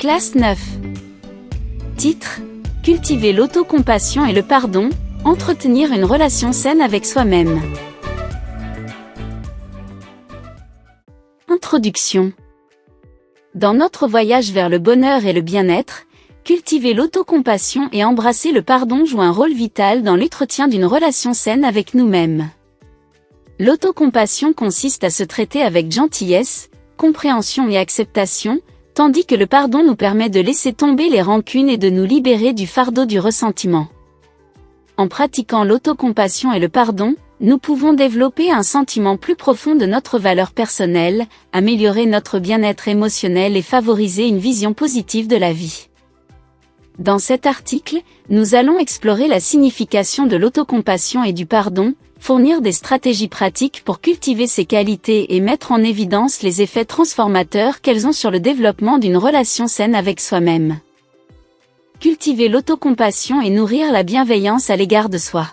Classe 9. Titre: Cultiver l'autocompassion et le pardon, entretenir une relation saine avec soi-même. Introduction. Dans notre voyage vers le bonheur et le bien-être, cultiver l'autocompassion et embrasser le pardon joue un rôle vital dans l'entretien d'une relation saine avec nous-mêmes. L'autocompassion consiste à se traiter avec gentillesse, compréhension et acceptation, tandis que le pardon nous permet de laisser tomber les rancunes et de nous libérer du fardeau du ressentiment. En pratiquant l'autocompassion et le pardon, nous pouvons développer un sentiment plus profond de notre valeur personnelle, améliorer notre bien-être émotionnel et favoriser une vision positive de la vie. Dans cet article, nous allons explorer la signification de l'autocompassion et du pardon, fournir des stratégies pratiques pour cultiver ces qualités et mettre en évidence les effets transformateurs qu'elles ont sur le développement d'une relation saine avec soi-même. Cultiver l'autocompassion et nourrir la bienveillance à l'égard de soi.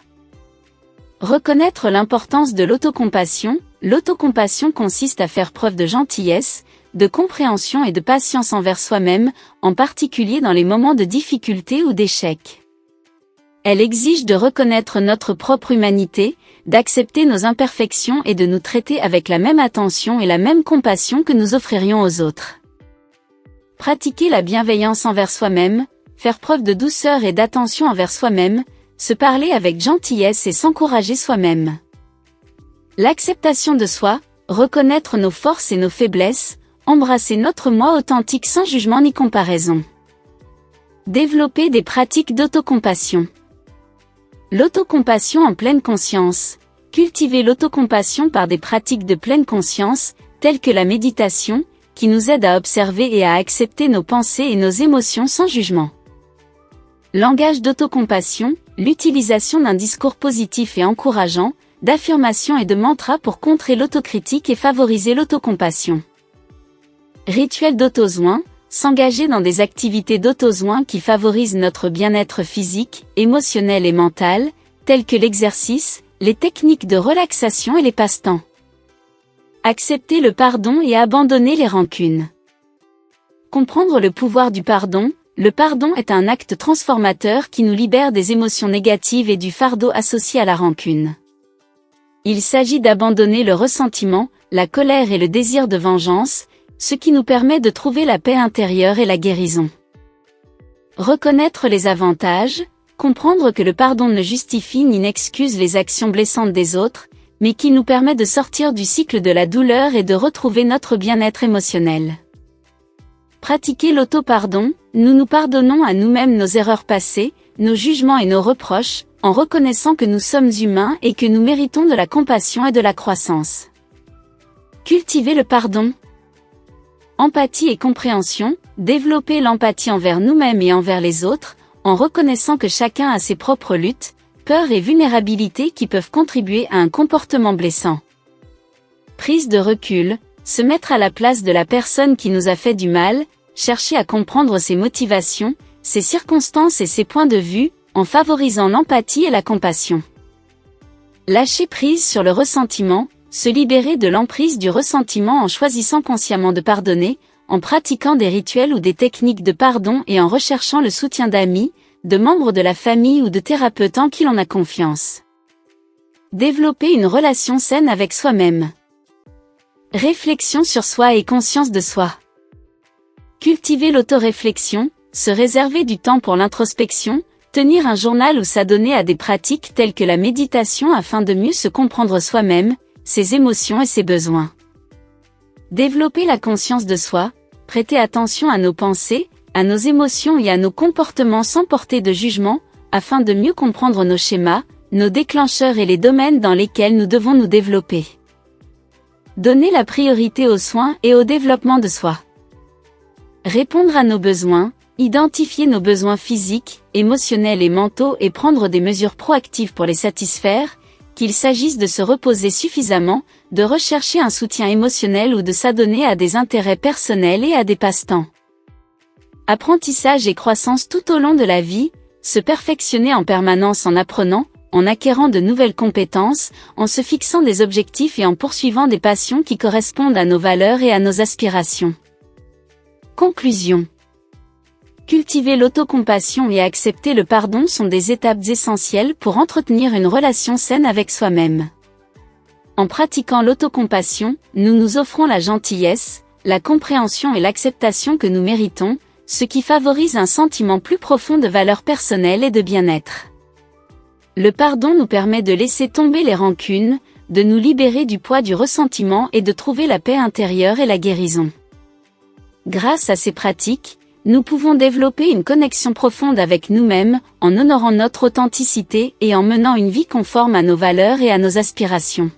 Reconnaître l'importance de l'autocompassion. L'autocompassion consiste à faire preuve de gentillesse, de compréhension et de patience envers soi-même, en particulier dans les moments de difficulté ou d'échec. Elle exige de reconnaître notre propre humanité, d'accepter nos imperfections et de nous traiter avec la même attention et la même compassion que nous offririons aux autres. Pratiquer la bienveillance envers soi-même, faire preuve de douceur et d'attention envers soi-même, se parler avec gentillesse et s'encourager soi-même. L'acceptation de soi, reconnaître nos forces et nos faiblesses, embrasser notre moi authentique sans jugement ni comparaison. Développer des pratiques d'autocompassion. L'autocompassion en pleine conscience. Cultiver l'autocompassion par des pratiques de pleine conscience, telles que la méditation, qui nous aide à observer et à accepter nos pensées et nos émotions sans jugement. Langage d'autocompassion, l'utilisation d'un discours positif et encourageant, d'affirmations et de mantras pour contrer l'autocritique et favoriser l'autocompassion. Rituel d'autosoin, s'engager dans des activités d'autosoin qui favorisent notre bien-être physique, émotionnel et mental, tels que l'exercice, les techniques de relaxation et les passe-temps. Accepter le pardon et abandonner les rancunes. Comprendre le pouvoir du pardon. Le pardon est un acte transformateur qui nous libère des émotions négatives et du fardeau associé à la rancune. Il s'agit d'abandonner le ressentiment, la colère et le désir de vengeance, ce qui nous permet de trouver la paix intérieure et la guérison. Reconnaître les avantages, comprendre que le pardon ne justifie ni n'excuse les actions blessantes des autres, mais qui nous permet de sortir du cycle de la douleur et de retrouver notre bien-être émotionnel. Pratiquer l'auto-pardon, nous nous pardonnons à nous-mêmes nos erreurs passées, nos jugements et nos reproches, en reconnaissant que nous sommes humains et que nous méritons de la compassion et de la croissance. Cultiver le pardon. Empathie et compréhension, développer l'empathie envers nous-mêmes et envers les autres, en reconnaissant que chacun a ses propres luttes, peurs et vulnérabilités qui peuvent contribuer à un comportement blessant. Prise de recul, se mettre à la place de la personne qui nous a fait du mal, chercher à comprendre ses motivations, ses circonstances et ses points de vue, en favorisant l'empathie et la compassion. Lâcher prise sur le ressentiment, se libérer de l'emprise du ressentiment en choisissant consciemment de pardonner, en pratiquant des rituels ou des techniques de pardon et en recherchant le soutien d'amis, de membres de la famille ou de thérapeutes en qui l'on a confiance. Développer une relation saine avec soi-même. Réflexion sur soi et conscience de soi. Cultiver l'autoréflexion, se réserver du temps pour l'introspection, tenir un journal ou s'adonner à des pratiques telles que la méditation afin de mieux se comprendre soi-même, ses émotions et ses besoins. Développer la conscience de soi, prêter attention à nos pensées, à nos émotions et à nos comportements sans porter de jugement, afin de mieux comprendre nos schémas, nos déclencheurs et les domaines dans lesquels nous devons nous développer. Donner la priorité aux soins et au développement de soi. Répondre à nos besoins, identifier nos besoins physiques, émotionnels et mentaux et prendre des mesures proactives pour les satisfaire, qu'il s'agisse de se reposer suffisamment, de rechercher un soutien émotionnel ou de s'adonner à des intérêts personnels et à des passe-temps. Apprentissage et croissance tout au long de la vie, se perfectionner en permanence en apprenant, en acquérant de nouvelles compétences, en se fixant des objectifs et en poursuivant des passions qui correspondent à nos valeurs et à nos aspirations. Conclusion. Cultiver l'autocompassion et accepter le pardon sont des étapes essentielles pour entretenir une relation saine avec soi-même. En pratiquant l'autocompassion, nous nous offrons la gentillesse, la compréhension et l'acceptation que nous méritons, ce qui favorise un sentiment plus profond de valeur personnelle et de bien-être. Le pardon nous permet de laisser tomber les rancunes, de nous libérer du poids du ressentiment et de trouver la paix intérieure et la guérison. Grâce à ces pratiques, nous pouvons développer une connexion profonde avec nous-mêmes, en honorant notre authenticité et en menant une vie conforme à nos valeurs et à nos aspirations.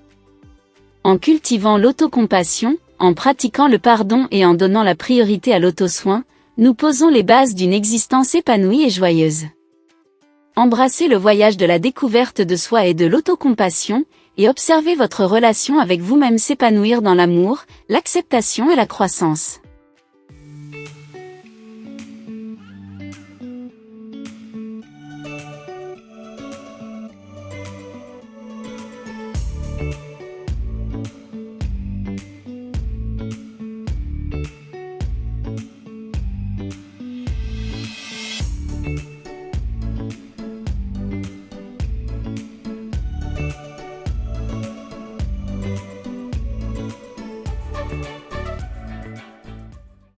En cultivant l'autocompassion, en pratiquant le pardon et en donnant la priorité à l'auto-soin, nous posons les bases d'une existence épanouie et joyeuse. Embrassez le voyage de la découverte de soi et de l'autocompassion, et observez votre relation avec vous-même s'épanouir dans l'amour, l'acceptation et la croissance.